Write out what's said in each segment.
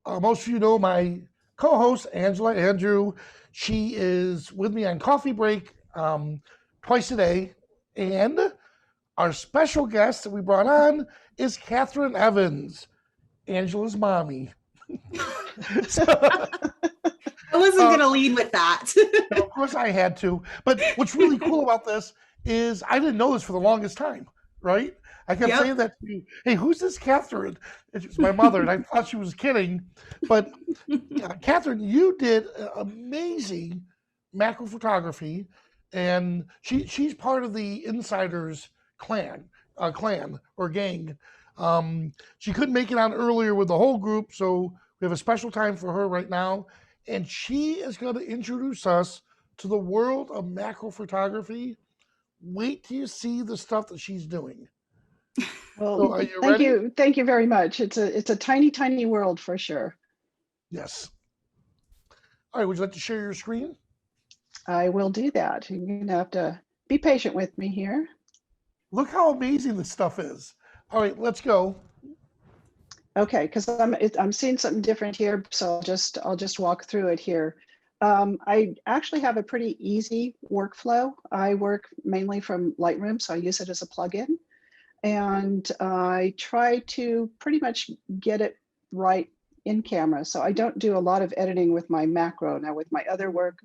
most of you know my co-host, Angela Andrew. She is with me on coffee break twice a day. And our special guest that we brought on is Catherine Evans, Angela's mommy. I wasn't going to lead with that. Of course I had to. But what's really cool about this is I didn't know this for the longest time, right? I kept saying that to you. Hey, who's this Catherine? It's my mother, and I thought she was kidding. But Catherine, you did amazing macro photography, and she's part of the Insiders clan or gang. She couldn't make it on earlier with the whole group, so we have a special time for her right now, and she is going to introduce us to the world of macro photography. Wait till you see the stuff that she's doing. Well, so are you ready? Thank you very much. It's a tiny world for sure. Yes. All right, would you like to share your screen? I will do that. You're going to have to be patient with me here. Look how amazing this stuff is. All right, let's go. Okay, because I'm seeing something different here, so I'll just walk through it here. I actually have a pretty easy workflow. I work mainly from Lightroom, so I use it as a plugin. And I try to pretty much get it right in camera. So I don't do a lot of editing with my macro. Now with my other work,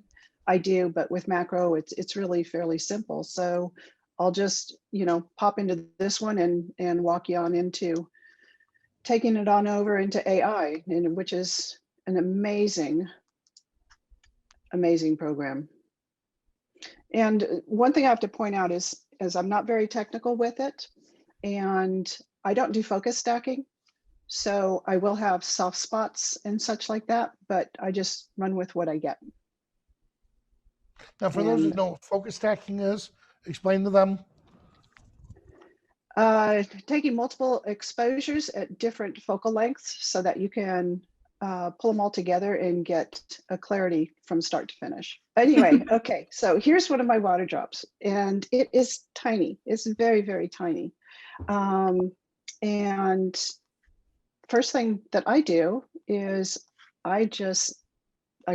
I do, but with macro, it's really fairly simple. So I'll just, pop into this one and walk you on into taking it on over into AI, which is an amazing program. And one thing I have to point out is I'm not very technical with it, and I don't do focus stacking. So I will have soft spots and such like that, but I just run with what I get. Now, for those who know what focus stacking is, explain to them. Taking multiple exposures at different focal lengths so that you can pull them all together and get a clarity from start to finish. Anyway, okay, so here's one of my water drops, and it is tiny. It's very tiny. And first thing that I do is I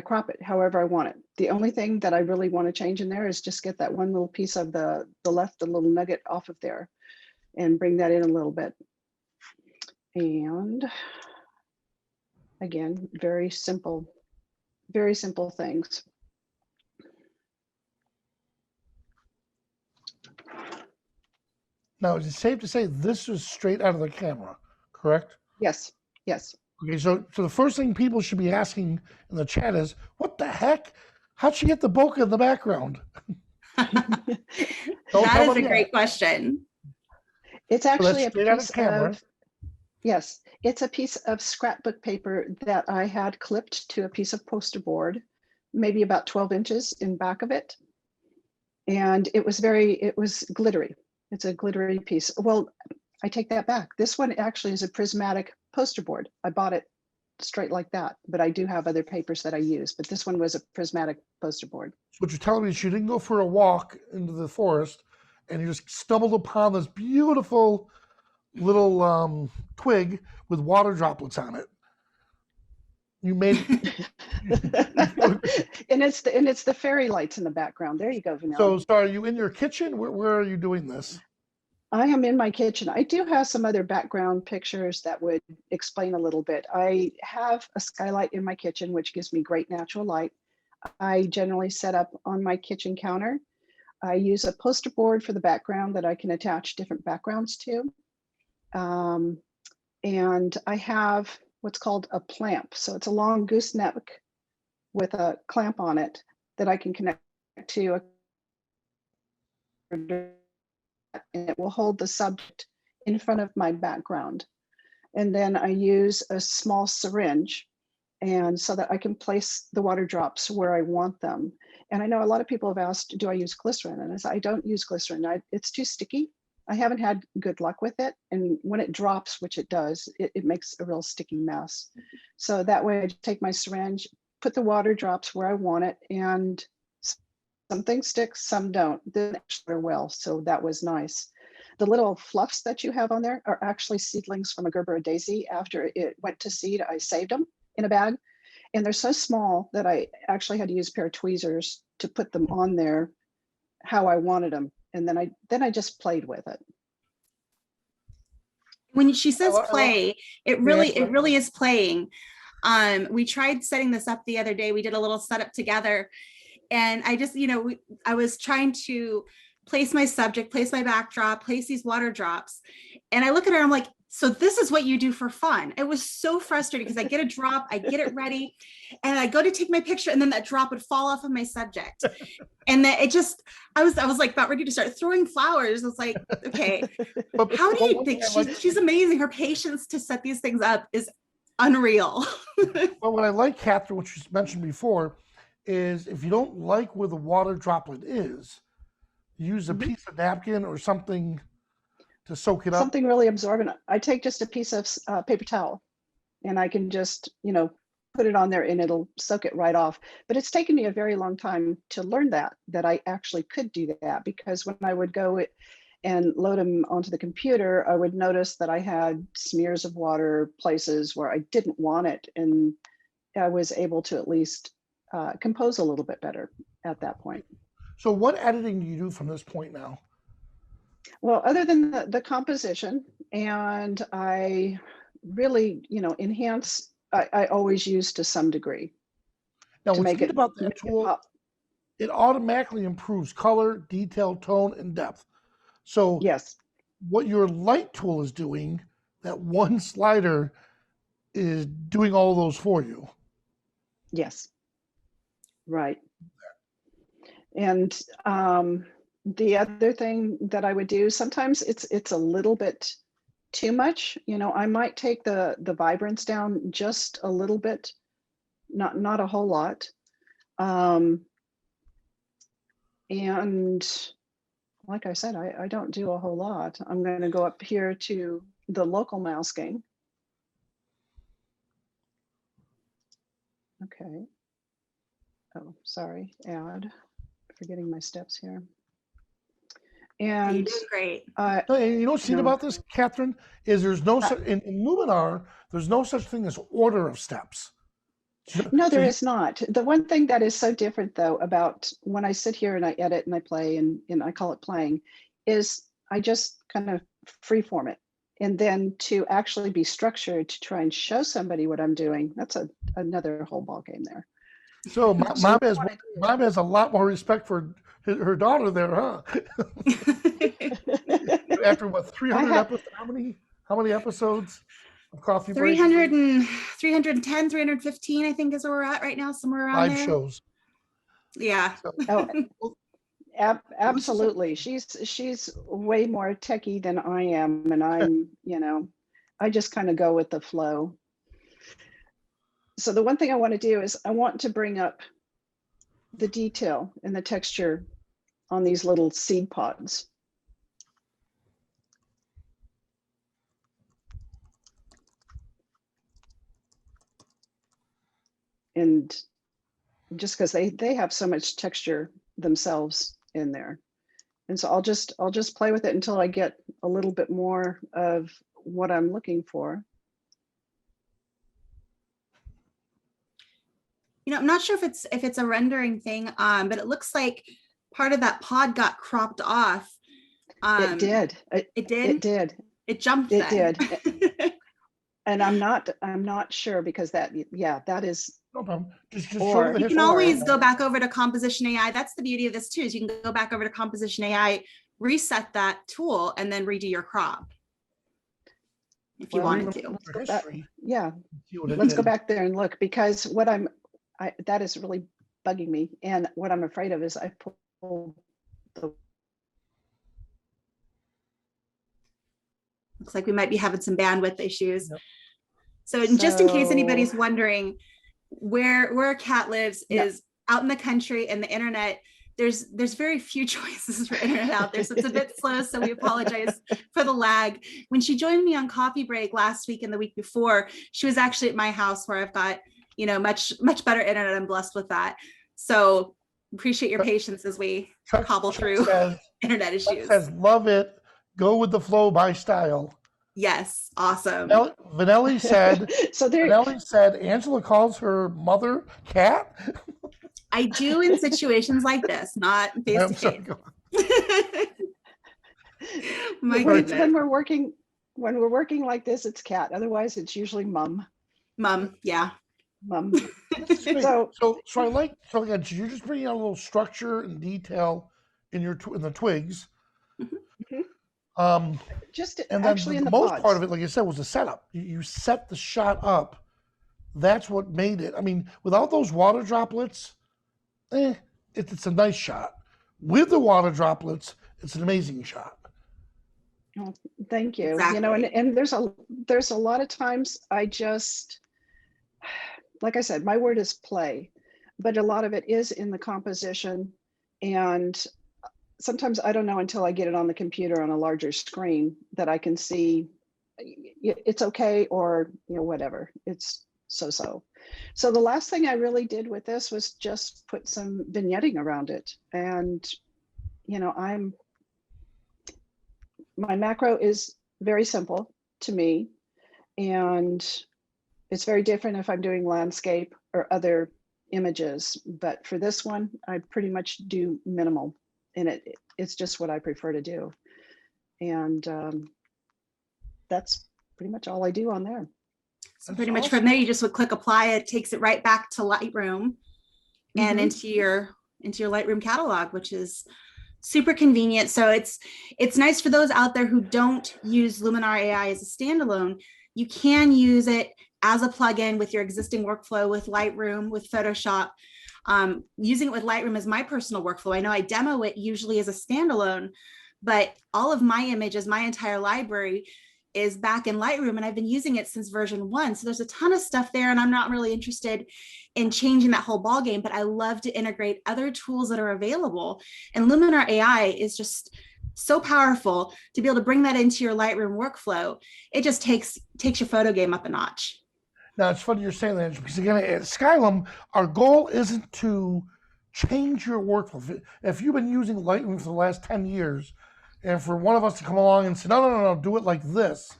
crop it however I want it. The only thing that I really want to change in there is just get that one little piece of the little nugget off of there and bring that in a little bit. And again, very simple things. Now, is it safe to say this is straight out of the camera, correct? Yes. Okay, so the first thing people should be asking in the chat is, what the heck? How'd she get the bokeh in the background? That is a great question. It's actually a piece of, yes, it's a piece of scrapbook paper that I had clipped to a piece of poster board, maybe about 12 inches in back of it. And it was glittery. It's a glittery piece. Well, I take that back. This one actually is a prismatic poster board. I bought it straight like that, but I do have other papers that I use, but this one was a prismatic poster board. So what you're telling me is you didn't go for a walk into the forest and you just stumbled upon this beautiful little twig with water droplets on it. You made and it's the fairy lights in the background. There you go, Vanelli. So are you in your kitchen? Where are you doing this? I am in my kitchen. I do have some other background pictures that would explain a little bit. I have a skylight in my kitchen, which gives me great natural light. I generally set up on my kitchen counter. I use a poster board for the background that I can attach different backgrounds to. And I have what's called a plamp. So it's a long gooseneck with a clamp on it that I can connect to and it will hold the subject in front of my background. And then I use a small syringe and so that I can place the water drops where I want them. And I know a lot of people have asked, do I use glycerin? And I said, I don't use glycerin. It's too sticky. I haven't had good luck with it. And when it drops, which it does, it makes a real sticky mess. So that way I take my syringe, put the water drops where I want it, and some things stick, some don't. They actually well, so that was nice. The little fluffs that you have on there are actually seedlings from a Gerber daisy. After it went to seed, I saved them in a bag, and they're so small that I actually had to use a pair of tweezers to put them on there how I wanted them. And then I just played with it. When she says I love- play, it really is playing. We tried setting this up the other day. We did a little setup together, and I just, I was trying to place my subject, place my backdrop, place these water drops. And I look at her, I'm like, so this is what you do for fun. It was so frustrating because I get a drop, I get it ready, and I go to take my picture, and then that drop would fall off of my subject. And then it just, I was like about ready to start throwing flowers. I was like, okay, how do you think she's amazing. Her patience to set these things up is unreal. But what I like, Catherine, what you mentioned before, is if you don't like where the water droplet is, use a piece of napkin or something to soak it up. Something really absorbent. I take just a piece of paper towel, and I can just, put it on there, and it'll soak it right off. But it's taken me a very long time to learn that I actually could do that, because when I would go and load them onto the computer, I would notice that I had smears of water places where I didn't want it. And I was able to at least compose a little bit better at that point. So what editing do you do from this point now? Well, other than the composition, and I really, enhance, I always use to some degree. Now, to what's make neat it about that tool, it automatically improves color, detail, tone, and depth. So yes, what your light tool is doing, that one slider is doing all those for you. yes, right. And the other thing that I would do, sometimes it's a little bit too much. I might take the vibrance down just a little bit, not a whole lot. And like I said, I don't do a whole lot. I'm going to go up here to the local masking. Okay. Oh, sorry, add. Forgetting my steps here. And you're doing great. What's neat about this, Catherine, is there's no in Luminar, there's no such thing as order of steps. No, there is not. The one thing that is so different, though, about when I sit here and I edit and I play, and I call it playing, is I just kind of freeform it. And then to actually be structured to try and show somebody what I'm doing, that's another whole ball game there. So mom has a lot more respect for her daughter there, huh? After what, 300 episodes? How many episodes of Coffee Break? 310, 315, I think is where we're at right now, somewhere around 5 there. shows. Yeah. Oh, absolutely. She's way more techie than I am, and I'm, I just kind of go with the flow. So the one thing I want to do is I want to bring up the detail and the texture on these little seed pods. And just because they have so much texture themselves in there. And so I'll just play with it until I get a little bit more of what I'm looking for. I'm not sure if it's a rendering thing, but it looks like part of that pod got cropped off. It did. It did. It did. It jumped. It did. And I'm not sure, because that is. No problem. Just or you can always go back over to Composition AI. That's the beauty of this too, is you can go back over to Composition AI, reset that tool, and then redo your crop if you wanted to. Let's go back there and look, because what that is really bugging me, and what I'm afraid of is I pulled the. Looks like we might be having some bandwidth issues. Yep. So just in case anybody's wondering, where Kat lives is out in the country, and the internet, there's very few choices for internet out there. So it's a bit slow. So we apologize for the lag. When she joined me on Coffee Break last week and the week before, she was actually at my house, where I've got, much better internet. I'm blessed with that. So appreciate your patience as we hobble through internet issues. Says, love it. Go with the flow by style. Yes, awesome. Vanelli said, So there, Vanelli said Angela calls her mother cat. I do in situations like this, not face I'm to sorry. face. Go on. My when, goodness. when we're working like this, it's cat. Otherwise, it's usually mum. Mom, yeah. Mum. This is great. So So I like, so again, so you're just bringing out a little structure and detail in in the twigs. Mhm. just And then actually in the the most pods. part of it, like you said, was the setup. You set the shot up. That's what made it. I mean, without those water droplets, it's a nice shot. With the water droplets, it's an amazing shot. Oh, thank you. Exactly. You know, and there's a lot of times I just, like I said, my word is play, but a lot of it is in the composition. And sometimes I don't know until I get it on the computer on a larger screen that I can see it's okay, or, you know, whatever. It's so. So the last thing I really did with this was just put some vignetting around it. And, you know, my macro is very simple to me. And it's very different if I'm doing landscape or other images. But for this one, I pretty much do minimal, and it's just what I prefer to do. And that's pretty much all I do on there. So pretty much from there, you just would click apply. It takes it right back to Lightroom and into your Lightroom catalog, which is super convenient. So it's nice for those out there who don't use Luminar AI as a standalone. You can use it as a plugin with your existing workflow with Lightroom, with Photoshop. Using it with Lightroom is my personal workflow. I know I demo it usually as a standalone, but all of my images, my entire library is back in Lightroom, and I've been using it since version 1. So there's a ton of stuff there, and I'm not really interested in changing that whole ballgame, but I love to integrate other tools that are available. And Luminar AI is just so powerful to be able to bring that into your Lightroom workflow. It just takes your photo game up a notch. Now, it's funny you're saying that, because again, at Skylum, our goal isn't to change your workflow. If you've been using Lightroom for the last 10 years, and for one of us to come along and say, no, do it like this,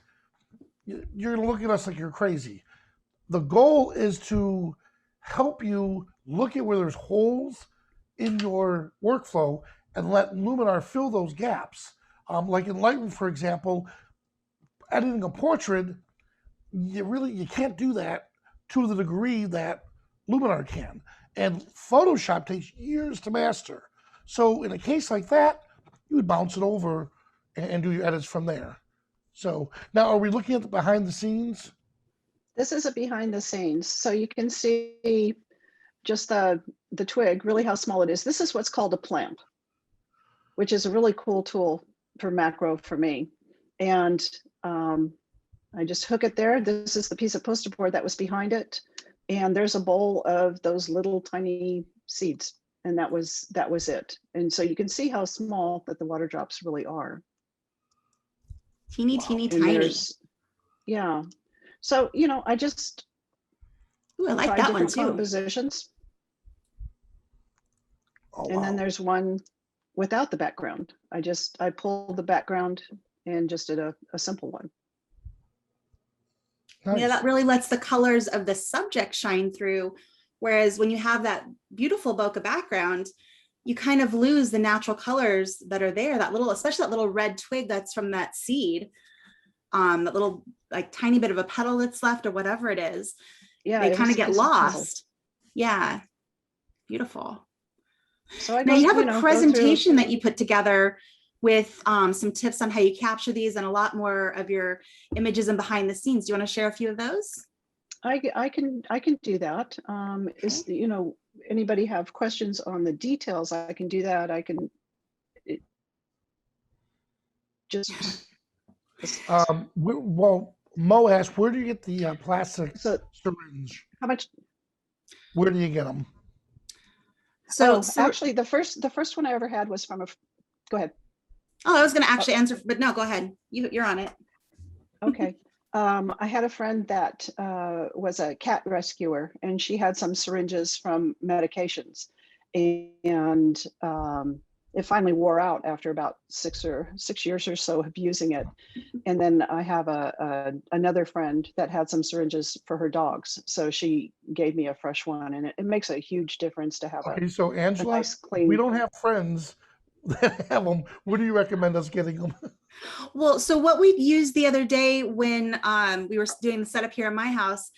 you're going to look at us like you're crazy. The goal is to help you look at where there's holes in your workflow and let Luminar fill those gaps. Like in Lightroom, for example, editing a portrait, you can't do that to the degree that Luminar can. And Photoshop takes years to master. So in a case like that, you would bounce it over and do your edits from there. So now, are we looking at the behind the scenes? This is a behind the scenes. So you can see just the twig, really how small it is. This is what's called a plant, which is a really cool tool for macro for me. And I just hook it there. This is the piece of poster board that was behind it. And there's a bowl of those little tiny seeds. And that was it. And so you can see how small that the water drops really are. Teeny, tiny. Yeah. So, you know, I just I like that one too. Compositions. Oh, and then there's one without the background. I pulled the background and just did a simple one. Nice. Yeah, that really lets the colors of the subject shine through. Whereas when you have that beautiful bokeh background, you kind of lose the natural colors that are there. Especially that little red twig that's from that seed, that little like tiny bit of a petal that's left or whatever it is. Yeah, they kind of get lost. Yeah, beautiful. So now you have a presentation that you put together with some tips on how you capture these and a lot more of your images and behind the scenes. Do you want to share a few of those? I can do that. Okay. Is, you know, anybody have questions on the details? I can do that. I can just. Well, Mo asked, where do you get the plastic syringe? How much? Where do you get them? So actually, the first one I ever had was from a. Go ahead. Oh, I was going to actually answer, but no, go ahead. You're on it. Okay. I had a friend that was a cat rescuer, and she had some syringes from medications, and it finally wore out after about 6 years or so of using it. And then I have another friend that had some syringes for her dogs. So she gave me a fresh one, and it makes a huge difference to have Okay, so a Angela, nice clean. we don't have friends that have them. What do you recommend us getting them? Well, so what we used the other day when we were doing the setup here in my house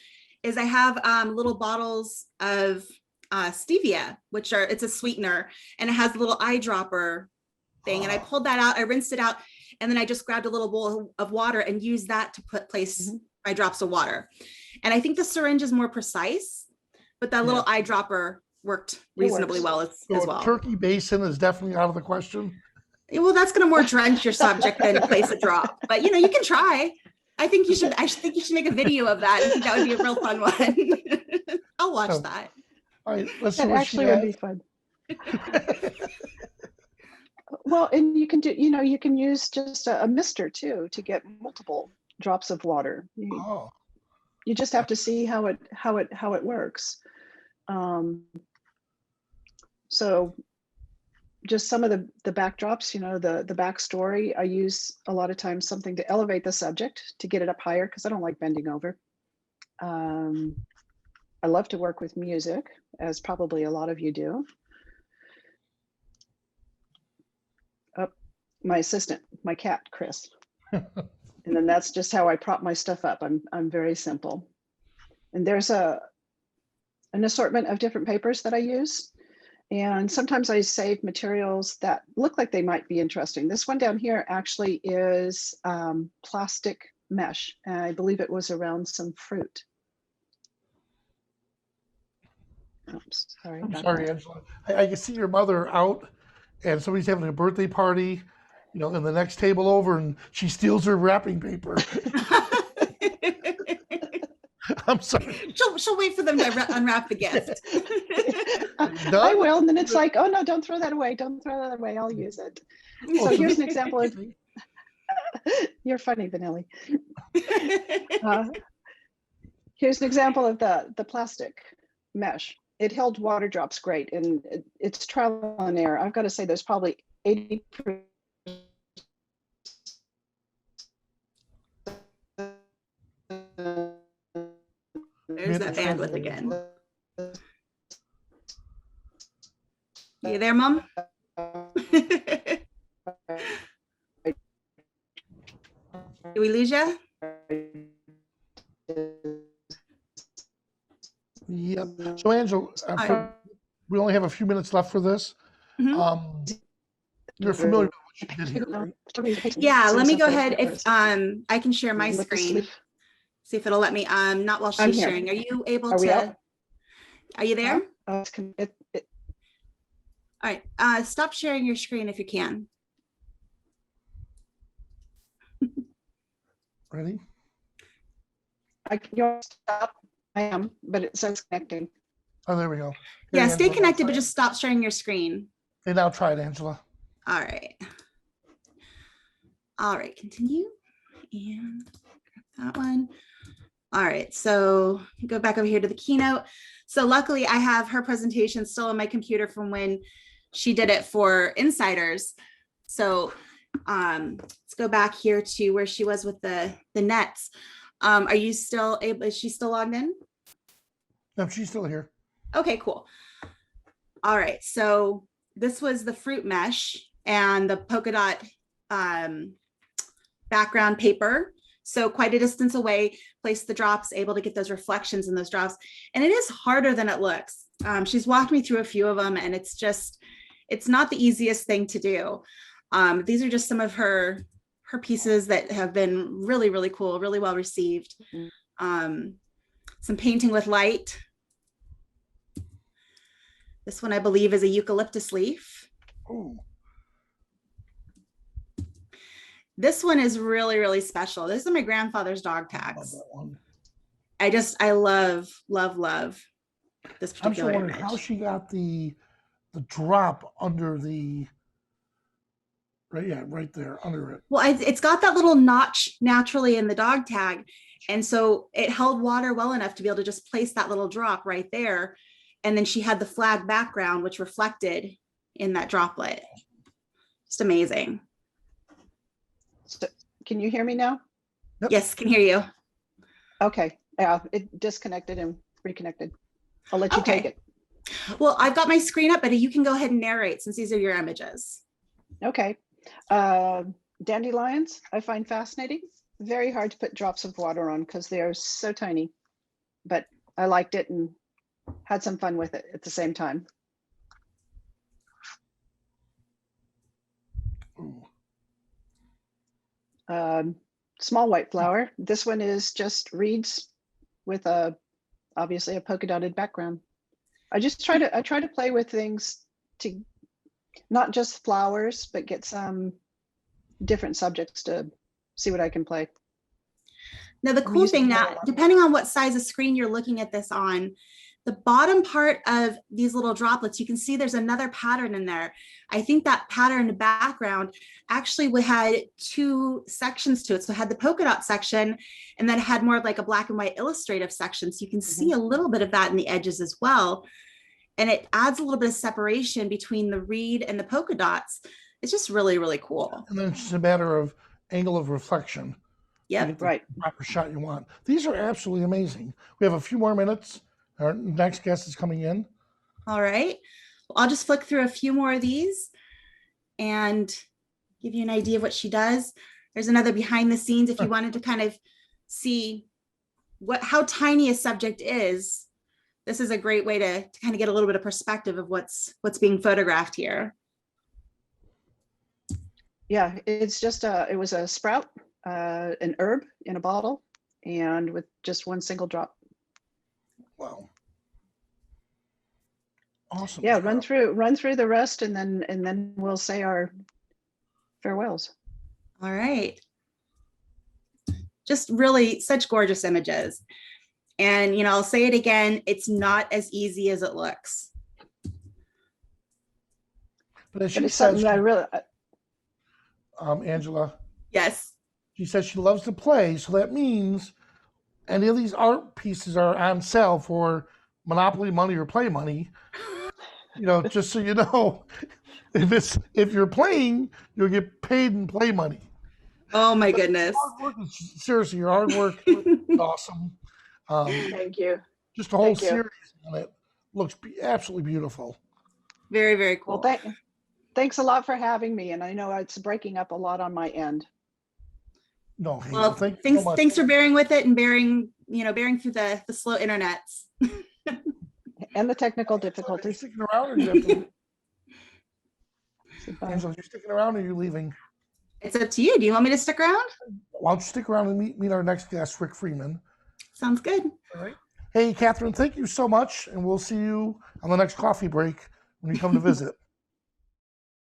is I have little bottles of stevia, it's a sweetener, and it has a little eyedropper thing. And I pulled that out, I rinsed it out, and then I just grabbed a little bowl of water and used that to place my drops of water. And I think the syringe is more precise, but that little eyedropper worked reasonably well as well. Turkey basin is definitely out of the question. Well, that's going to more drench your subject than place a drop, but you know, you can try. I think you should make a video of that. I think that would be a real fun one. I'll watch that. All right, let's see That what actually she would has. be fun. Well, and you can do, you can use just a mister too to get multiple drops of water. You just have to see how it works. So just some of the backdrops, the backstory, I use a lot of times something to elevate the subject to get it up higher, because I don't like bending over. I love to work with music, as probably a lot of you do. My assistant, my cat, Chris. And then that's just how I prop my stuff up. I'm very simple. And there's an assortment of different papers that I use. And sometimes I save materials that look like they might be interesting. This one down here actually is plastic mesh. And I believe it was around some fruit. Oops, sorry. I'm sorry, Angela. I can see your mother out and somebody's having a birthday party, in the next table over, and she steals her wrapping paper. I'm sorry. She'll wait for them to unwrap the gift. I will, and then it's like, oh no, don't throw that away. Don't throw that away. I'll use it. So here's an example of, you're funny, Vanelli. Here's an example of the plastic mesh. It held water drops great, and it's trial and error. I've got to say there's probably 80%. There's that bandwidth again. You there, Mom? Did we lose you? Yep. So, Angela, we only have a few minutes left for this. You're familiar with what you did here, right? Yeah, let me go ahead. If I can share my screen. See if it'll let me. Not while she's sharing. Are you able to? Are you there? All right. Stop sharing your screen if you can. Ready? You'll stop. I am, but it says connecting. Oh, there we go. Here, yeah, stay connected, but just stop sharing your screen. Okay, now try it, Angela. All right. All right, continue. And that one. All right, so go back over here to the keynote. So luckily I have her presentation still on my computer from when she did it for insiders. So let's go back here to where she was with the nets. Are you still able, is she still logged in? No, she's still here. Okay, cool. All right, so this was the fruit mesh and the polka dot background paper. So quite a distance away, place the drops, able to get those reflections in those drops. And it is harder than it looks. She's walked me through a few of them, and it's not the easiest thing to do. These are just some of her pieces that have been really, really cool, really well received. Some painting with light. This one, I believe, is a eucalyptus leaf. Ooh. This one is really, really special. This is my grandfather's dog tags. I love, love, love this particular I'm just wondering how she got the drop under the, right there under it. Well, it's got that little notch naturally in the dog tag. And so it held water well enough to be able to just place that little drop right there. And then she had the flag background, which reflected in that droplet. Just amazing. So, can you hear me now? Yep. Yes, can hear you. Okay. Yeah, it disconnected and reconnected. I'll let you take it. Well, I've got my screen up, but you can go ahead and narrate since these are your images. Okay. Dandelions, I find fascinating. Very hard to put drops of water on because they are so tiny, but I liked it and had some fun with it at the same time. Small white flower. This one is just reeds with obviously a polka dotted background. I try to play with things to not just flowers, but get some different subjects to see what I can play. Now, the cool thing now, depending on what size of screen you're looking at this on, the bottom part of these little droplets, you can see there's another pattern in there. I think that pattern in the background actually had two sections to it. So it had the polka dot section, and then it had more of like a black and white illustrative section. So you can see a little bit of that in the edges as well. And it adds a little bit of separation between the reed and the polka dots. It's just really, really cool. And then it's just a matter of angle of reflection. Yep. Right. Proper shot you want. These are absolutely amazing. We have a few more minutes. Our next guest is coming in. All right. Well, I'll just flick through a few more of these and give you an idea of what she does. There's another behind the scenes if you wanted to kind of see how tiny a subject is. This is a great way to kind of get a little bit of perspective of what's being photographed here. Yeah, it's just it was a sprout, an herb in a bottle, and with just one single drop. Wow. Awesome. Yeah, run through the rest, and then we'll say our farewells. All right. Just really such gorgeous images. And, you know, I'll say it again, it's not as easy as it looks. But as But she it's says, something that I really, Angela, Yes. she says she loves to play. So that means any of these art pieces are on sale for Monopoly money or play money. You know, just so you know, if you're playing, you'll get paid in play money. Oh my goodness. Seriously, your hard work is awesome. thank you. Just a whole series on it looks absolutely beautiful. Very, very cool. Well, thanks a lot for having me. And I know it's breaking up a lot on my end. No, hey, well, thanks for bearing with it and bearing through the slow internets. And the technical difficulties. Are you sticking around, or you have to... Angela, you sticking around, or are you leaving? It's up to you. Do you want me to stick around? Why don't you stick around and meet our next guest, Rick Freeman? Sounds good. All right. Hey, Catherine, thank you so much, and we'll see you on the next coffee break when you come to visit.